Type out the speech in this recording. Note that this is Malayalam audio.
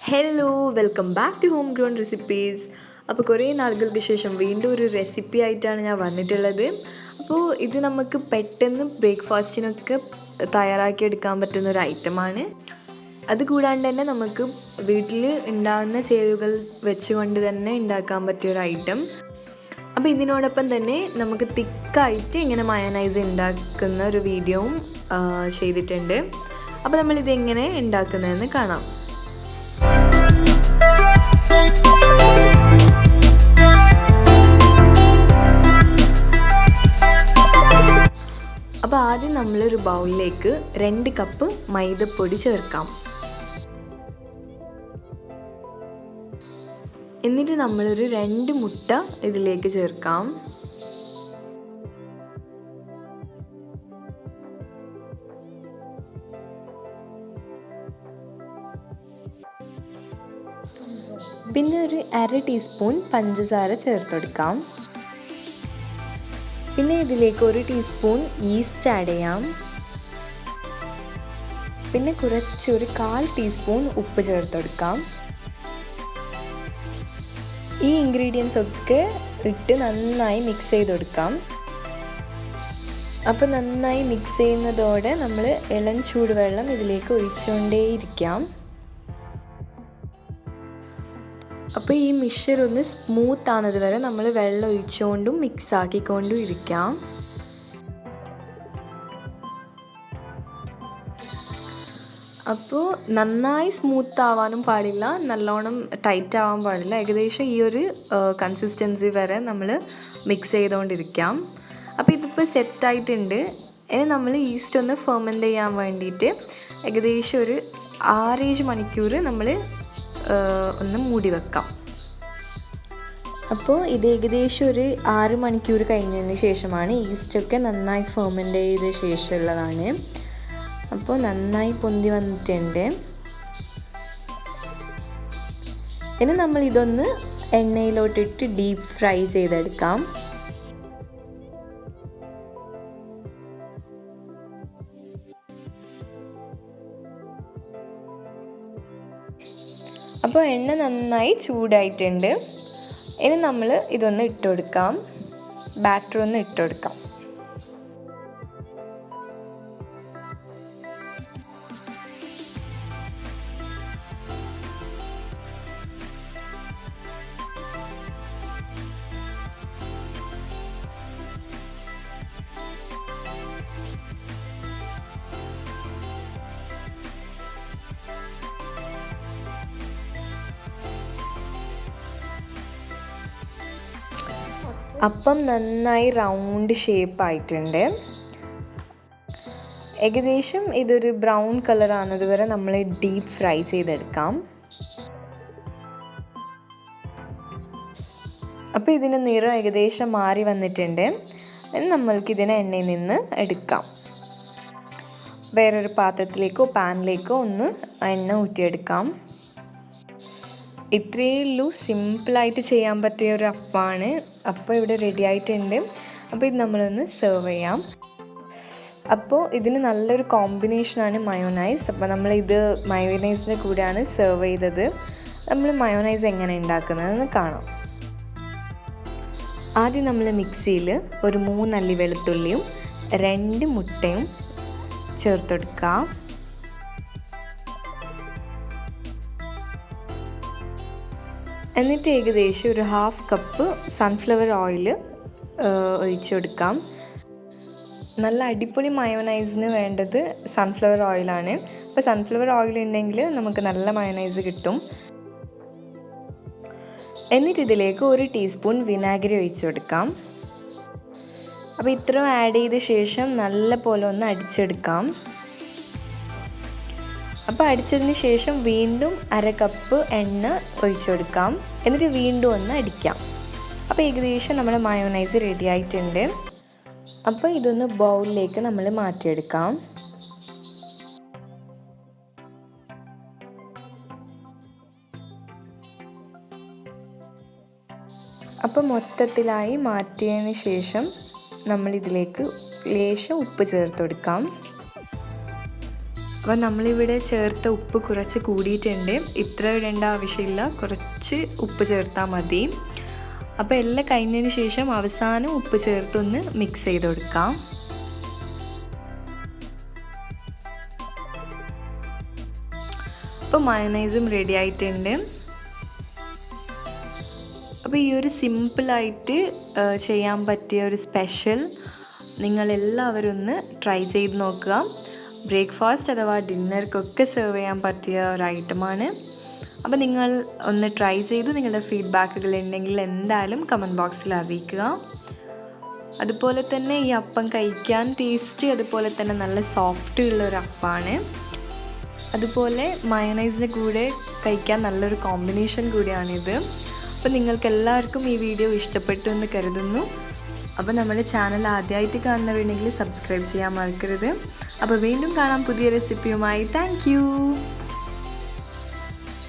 Hello welcome back to home grown recipes. അപ്പോൾ കുറേ നാളുകൾക്ക് ശേഷം വീണ്ടും ഒരു റെസിപ്പി ആയിട്ടാണ് ഞാൻ വന്നിട്ടുള്ളത്. അപ്പോൾ ഇത് നമുക്ക് പെട്ടെന്ന് ബ്രേക്ക്ഫാസ്റ്റിനൊക്കെ തയ്യാറാക്കിയെടുക്കാൻ പറ്റുന്ന ഒരു ഐറ്റമാണ്. അതുകൂടാണ്ട് തന്നെ നമുക്ക് വീട്ടിൽ ഉണ്ടാകുന്ന ചേരുവകൾ വെച്ചുകൊണ്ട് തന്നെ ഉണ്ടാക്കാൻ പറ്റിയൊരു ഐറ്റം. അപ്പോൾ ഇതിനോടൊപ്പം തന്നെ നമുക്ക് തിക്കായിട്ട് ഇങ്ങനെ മയോനൈസ് ഉണ്ടാക്കുന്ന ഒരു വീഡിയോയും ചെയ്തിട്ടുണ്ട്. അപ്പോൾ നമ്മളിത് എങ്ങനെ ഉണ്ടാക്കുന്നതെന്ന് കാണാം. അപ്പോൾ ആദ്യം നമ്മളൊരു ബൗളിലേക്ക് 2 കപ്പ് മൈദപ്പൊടി ചേർക്കാം. എന്നിട്ട് നമ്മളൊരു 2 മുട്ട ഇതിലേക്ക് ചേർക്കാം. പിന്നെ ഒരു 1/2 ടീസ്പൂൺ പഞ്ചസാര ചേർത്തെടുക്കാം. പിന്നെ ഇതിലേക്ക് 1 ടീസ്പൂൺ ഈസ്റ്റ് ആഡ് ചെയ്യാം. പിന്നെ കുറച്ചൊരു 1/4 ടീസ്പൂൺ ഉപ്പ് ചേർത്തെടുക്കാം. ഈ ഇൻഗ്രീഡിയൻസ് ഒക്കെ ഇട്ട് നന്നായി മിക്സ് ചെയ്തെടുക്കാം. അപ്പോൾ നന്നായി മിക്സ് ചെയ്യുന്നതോടെ നമ്മൾ ഇളം ചൂടുവെള്ളം ഇതിലേക്ക് ഒഴിച്ചുകൊണ്ടേയിരിക്കാം. അപ്പോൾ ഈ മിക്സ്ചർ ഒന്ന് സ്മൂത്ത് ആകുന്നത് വരെ നമ്മൾ വെള്ളം ഒഴിച്ചുകൊണ്ടും മിക്സ് ആക്കിക്കൊണ്ടും ഇരിക്കാം. അപ്പോൾ നന്നായി സ്മൂത്ത് ആവാനും പാടില്ല, നല്ലോണം ടൈറ്റ് ആവാൻ പാടില്ല. ഏകദേശം ഈ ഒരു കൺസിസ്റ്റൻസി വരെ നമ്മൾ മിക്സ് ചെയ്തുകൊണ്ടിരിക്കാം. അപ്പോൾ ഇതിപ്പോൾ സെറ്റായിട്ടുണ്ട്. ഇനി നമ്മൾ ഈസ്റ്റ് ഒന്ന് ഫെർമെൻ്റ് ചെയ്യാൻ വേണ്ടിയിട്ട് ഏകദേശം ഒരു 6-7 മണിക്കൂർ നമ്മൾ ഒന്ന് മൂടി വെക്കാം. അപ്പോൾ ഇത് ഏകദേശം ഒരു 6 മണിക്കൂർ കഴിഞ്ഞതിന് ശേഷമാണ്. ഈസ്റ്റൊക്കെ നന്നായി ഫെർമെൻ്റ് ചെയ്ത ശേഷമുള്ളതാണ്. അപ്പോൾ നന്നായി പൊന്തി വന്നിട്ടുണ്ട്. ഇനി നമ്മൾ ഇതൊന്ന് എണ്ണയിലോട്ടിട്ട് ഡീപ്പ് ഫ്രൈ ചെയ്തെടുക്കാം. അപ്പോൾ എണ്ണ നന്നായി ചൂടായിട്ടുണ്ട്. ഇനി നമ്മൾ ഇതൊന്ന് ഇട്ടുകൊടുക്കാം. ബാറ്റർ ഒന്ന് ഇട്ടുകൊടുക്കാം. അപ്പം നന്നായി റൗണ്ട് ഷേപ്പ് ആയിട്ടുണ്ട്. ഏകദേശം ഇതൊരു ബ്രൗൺ കളർ ആകുന്നത് വരെ നമ്മൾ ഡീപ്പ് ഫ്രൈ ചെയ്തെടുക്കാം. അപ്പോൾ ഇതിൻ്റെ നിറം ഏകദേശം മാറി വന്നിട്ടുണ്ട്. നമ്മൾക്കിതിനെ എണ്ണയിൽ നിന്ന് എടുക്കാം. വേറൊരു പാത്രത്തിലേക്കോ പാനിലേക്കോ ഒന്ന് എണ്ണ ഊറ്റിയെടുക്കാം. ഇത്രയേ ഉള്ളൂ, സിമ്പിളായിട്ട് ചെയ്യാൻ പറ്റിയ ഒരു അപ്പമാണ്. അപ്പോൾ ഇവിടെ റെഡി ആയിട്ടുണ്ട്. അപ്പോൾ ഇത് നമ്മളൊന്ന് സെർവ് ചെയ്യാം. അപ്പോൾ ഇതിന് നല്ലൊരു കോമ്പിനേഷനാണ് മയോനൈസ്. അപ്പോൾ നമ്മളിത് മയോനൈസിൻ്റെ കൂടെയാണ് സെർവ് ചെയ്തത്. നമ്മൾ മയോനൈസ് എങ്ങനെ ഉണ്ടാക്കുന്നതെന്ന് കാണാം. ആദ്യം നമ്മൾ മിക്സിയിൽ ഒരു 3 അല്ലി വെളുത്തുള്ളിയും 2 മുട്ടയും ചേർത്തെടുക്കാം. എന്നിട്ട് ഏകദേശം ഒരു 1/2 കപ്പ് സൺഫ്ലവർ ഓയിൽ ഒഴിച്ചു കൊടുക്കാം. നല്ല അടിപൊളി മയോനൈസിന് വേണ്ടത് സൺഫ്ലവർ ഓയിലാണ്. അപ്പോൾ സൺഫ്ലവർ ഓയിൽ ഉണ്ടെങ്കിൽ നമുക്ക് നല്ല മയോനൈസ് കിട്ടും. എന്നിട്ട് ഇതിലേക്ക് 1 ടീസ്പൂൺ വിനാഗിരി ഒഴിച്ചു കൊടുക്കാം. അപ്പോൾ ഇത്രയും ആഡ് ചെയ്ത ശേഷം നല്ല പോലെ ഒന്ന് അടിച്ചെടുക്കാം. അപ്പോൾ അടിച്ചതിന് ശേഷം വീണ്ടും 1/2 കപ്പ് എണ്ണ ഒഴിച്ചു കൊടുക്കാം. എന്നിട്ട് വീണ്ടും ഒന്ന് അടിക്കാം. അപ്പോൾ ഏകദേശം നമ്മുടെ മയോനൈസ് റെഡി ആയിട്ടുണ്ട്. അപ്പോൾ ഇതൊന്ന് ബൗളിലേക്ക് നമ്മൾ മാറ്റിയെടുക്കാം. അപ്പോൾ മൊത്തത്തിലായി മാറ്റിയതിന് ശേഷം നമ്മളിതിലേക്ക് ലേശം ഉപ്പ് ചേർത്ത് കൊടുക്കാം. അപ്പോൾ നമ്മളിവിടെ ചേർത്ത ഉപ്പ് കുറച്ച് കൂടിയിട്ടുണ്ട്. ഇത്ര ഇടേണ്ട ആവശ്യമില്ല, കുറച്ച് ഉപ്പ് ചേർത്താൽ മതി. അപ്പോൾ എല്ലാം കഴിഞ്ഞതിന് ശേഷം അവസാനം ഉപ്പ് ചേർത്തൊന്ന് മിക്സ് ചെയ്ത് കൊടുക്കാം. അപ്പോൾ മയോണൈസും റെഡി ആയിട്ടുണ്ട്. അപ്പോൾ ഈ ഒരു സിമ്പിളായിട്ട് ചെയ്യാൻ പറ്റിയ ഒരു സ്പെഷ്യൽ നിങ്ങളെല്ലാവരും ഒന്ന് ട്രൈ ചെയ്ത് നോക്കുക. ബ്രേക്ക്ഫാസ്റ്റ് അഥവാ ഡിന്നർക്കൊക്കെ സെർവ് ചെയ്യാൻ പറ്റിയ ഒരു ഐറ്റമാണ്. അപ്പോൾ നിങ്ങൾ ഒന്ന് ട്രൈ ചെയ്ത് നിങ്ങളുടെ ഫീഡ്ബാക്കുകൾ ഉണ്ടെങ്കിൽ എന്തായാലും കമൻറ്റ് ബോക്സിൽ അറിയിക്കുക. അതുപോലെ തന്നെ ഈ അപ്പം കഴിക്കാൻ ടേസ്റ്റ്, അതുപോലെ തന്നെ നല്ല സോഫ്റ്റ് ഉള്ളൊരു അപ്പമാണ്. അതുപോലെ മയോണൈസിൻ്റെ കൂടെ കഴിക്കാൻ നല്ലൊരു കോമ്പിനേഷൻ കൂടിയാണിത്. അപ്പോൾ നിങ്ങൾക്ക് എല്ലാവർക്കും ഈ വീഡിയോ ഇഷ്ടപ്പെട്ടു എന്ന് കരുതുന്നു. അപ്പോൾ നമ്മുടെ ചാനൽ ആദ്യമായിട്ട് കാണുന്നവരുണ്ടെങ്കിൽ സബ്സ്ക്രൈബ് ചെയ്യാൻ മറക്കരുത്. അപ്പോൾ വീണ്ടും കാണാം പുതിയ റെസിപ്പിയുമായി. Thank U.